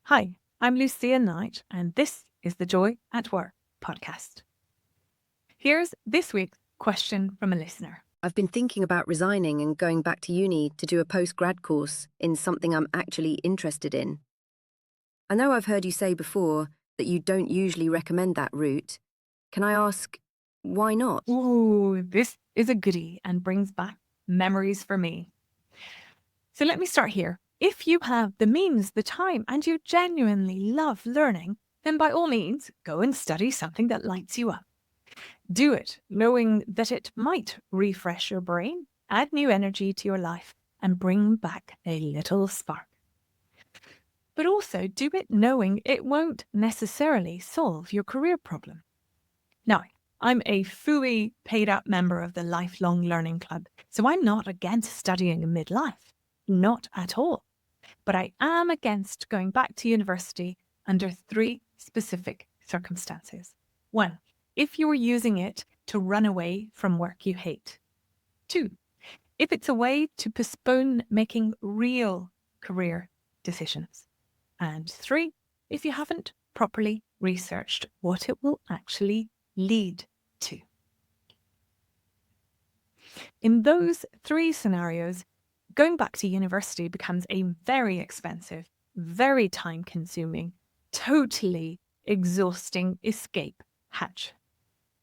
Hi, I'm Lucia Knight, and this is the Joy at Work podcast. Here's this week's question from a listener. I've been thinking about resigning and going back to uni to do a post-grad course in something I'm actually interested in. I know I've heard you say before that you don't usually recommend that route. Can I ask, why not? Ooh, this is a goodie and brings back memories for me. So let me start here. If you have the means, the time, and you genuinely love learning, then by all means, go and study something that lights you up. Do it knowing that it might refresh your brain, add new energy to your life, and bring back a little spark. But also do it knowing it won't necessarily solve your career problem. Now, I'm a fully paid up member of the Lifelong Learning Club, so I'm not against studying in midlife. Not at all. But I am against going back to university under 3 specific circumstances. 1, if you were using it to run away from work you hate. 2, if it's a way to postpone making real career decisions. And 3, if you haven't properly researched what it will actually lead to. In those 3 scenarios, going back to university becomes a very expensive, very time-consuming, totally exhausting escape hatch.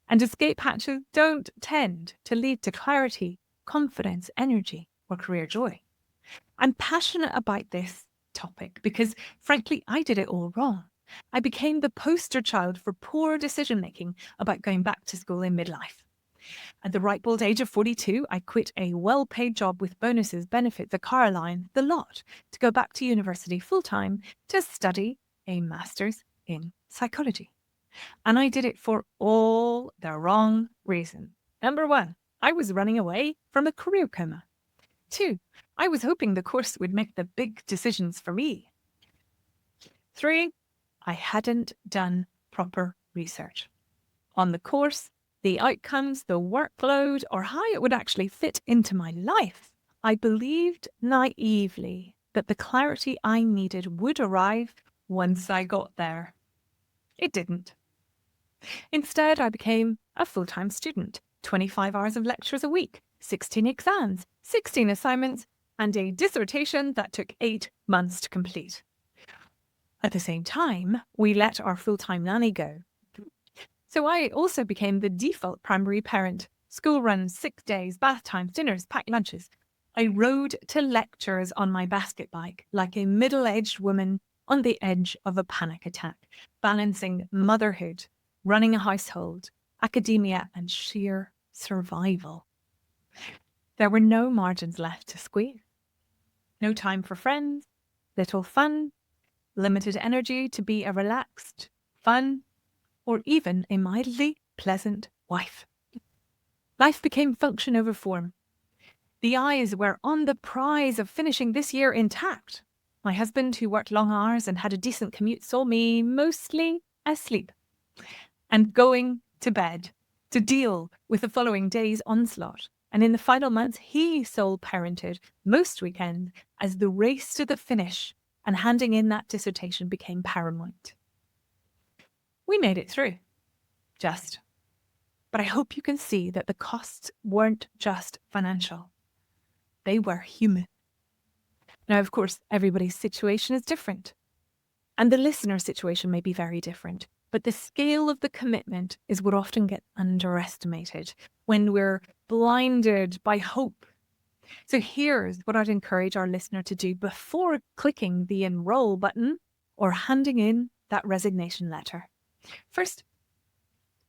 And escape hatches don't tend to lead to clarity, confidence, energy, or career joy. I'm passionate about this topic because, frankly, I did it all wrong. I became the poster child for poor decision-making about going back to school in midlife. At the ripe old age of 42, I quit a well-paid job with bonuses, benefits, a car line, the lot, to go back to university full-time to study a master's in psychology. And I did it for all the wrong reasons. Number 1, I was running away from a career coma. 2, I was hoping the course would make the big decisions for me. 3, I hadn't done proper research on the course, the outcomes, the workload, or how it would actually fit into my life. I believed naively that the clarity I needed would arrive once I got there. It didn't. Instead, I became a full-time student, 25 hours of lectures a week, 16 exams, 16 assignments, and a dissertation that took 8 months to complete. At the same time, we let our full-time nanny go. So I also became the default primary parent. School runs, 6 days, bath times, dinners, packed lunches. I rode to lectures on my basket bike like a middle-aged woman on the edge of a panic attack, balancing motherhood, running a household, academia, and sheer survival. There were no margins left to squeeze. No time for friends, little fun, limited energy to be a relaxed, fun, or even a mildly pleasant wife. Life became function over form. The eyes were on the prize of finishing this year intact. My husband, who worked long hours and had a decent commute, saw me mostly asleep and going to bed to deal with the following day's onslaught. And in the final months, he sole parented most weekends as the race to the finish and handing in that dissertation became paramount. We made it through. But I hope you can see that the costs weren't just financial. They were human. Now, of course, everybody's situation is different. And the listener's situation may be very different. But the scale of the commitment is what often gets underestimated when we're blinded by hope. So here's what I'd encourage our listener to do before clicking the enroll button or handing in that resignation letter. First,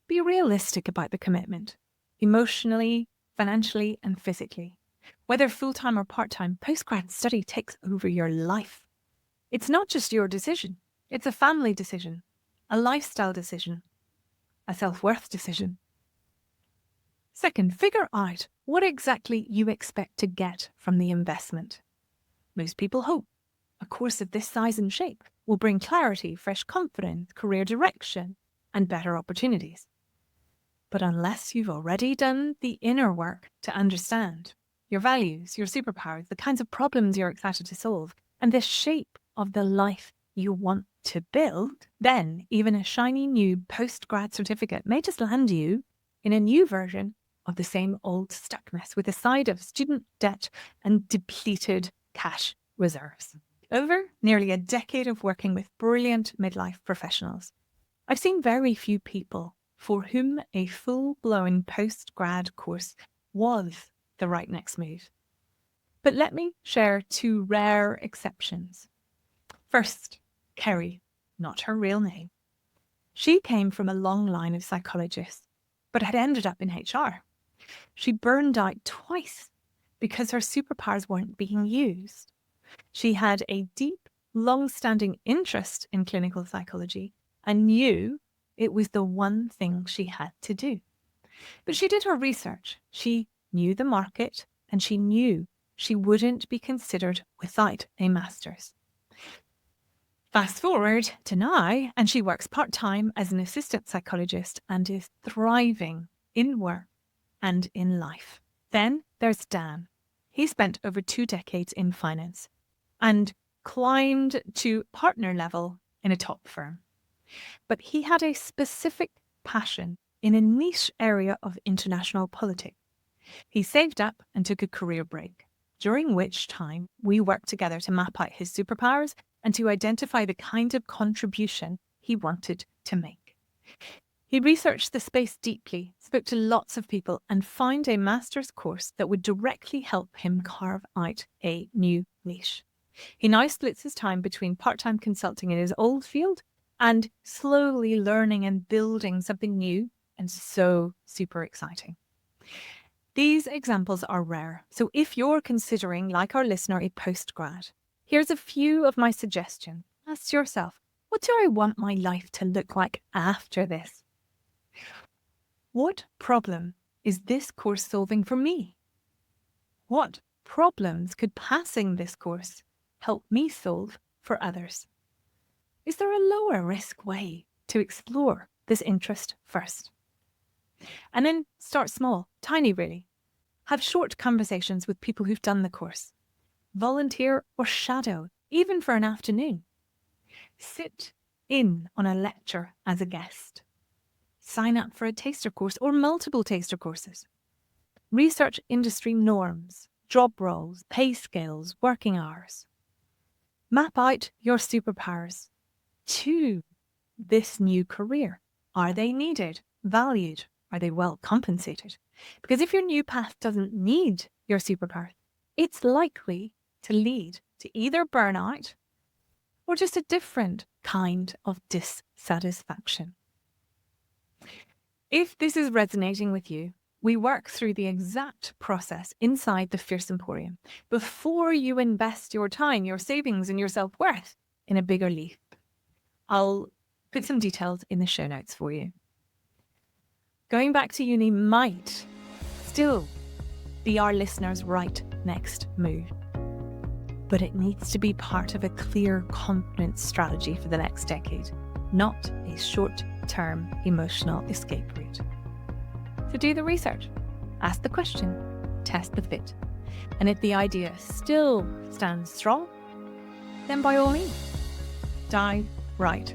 be realistic about the commitment, emotionally, financially, and physically. Whether full-time or part-time, postgrad study takes over your life. It's not just your decision. It's a family decision, a lifestyle decision, a self-worth decision. Second, figure out what exactly you expect to get from the investment. Most people hope a course of this size and shape will bring clarity, fresh confidence, career direction, and better opportunities. But unless you've already done the inner work to understand your values, your superpowers, the kinds of problems you're excited to solve, and the shape of the life you want to build, then even a shiny new post-grad certificate may just land you in a new version of the same old stuckness with a side of student debt and depleted cash reserves. Over nearly a decade of working with brilliant midlife professionals, I've seen very few people for whom a full-blown post-grad course was the right next move. But let me share two rare exceptions. First, Carrie, not her real name. She came from a long line of psychologists, but had ended up in HR. She burned out twice because her superpowers weren't being used. She had a deep, long-standing interest in clinical psychology and knew it was the one thing she had to do. But she did her research. She knew the market and she knew she wouldn't be considered without a master's. Fast forward to now, and she works part-time as an assistant psychologist and is thriving in work and in life. Then there's Dan. He spent over 2 decades in finance and climbed to partner level in a top firm. But he had a specific passion in a niche area of international politics. He saved up and took a career break, during which time we worked together to map out his superpowers and to identify the kind of contribution he wanted to make. He researched the space deeply, spoke to lots of people, and found a master's course that would directly help him carve out a new niche. He now splits his time between part-time consulting in his old field and slowly learning and building something new and so super exciting. These examples are rare, so if you're considering, like our listener, a post-grad, here's a few of my suggestions. Ask yourself, what do I want my life to look like after this? What problem is this course solving for me? What problems could passing this course help me solve for others? Is there a lower risk way to explore this interest first? And then start small, tiny really. Have short conversations with people who've done the course. Volunteer or shadow, even for an afternoon. Sit in on a lecture as a guest. Sign up for a taster course or multiple taster courses. Research industry norms, job roles, pay scales, working hours. Map out your superpowers to this new career. Are they needed, valued? Are they well compensated? Because if your new path doesn't need your superpower, it's likely to lead to either burnout or just a different kind of dissatisfaction. If this is resonating with you, we work through the exact process inside the Fierce Emporium before you invest your time, your savings, and your self-worth in a bigger leap. I'll put some details in the show notes for you. Going back to uni might still be our listeners' right next move, but it needs to be part of a clear, confident strategy for the next decade, not a short-term emotional escape route. So do the research, ask the question, test the fit, and if the idea still stands strong, then by all means, dive right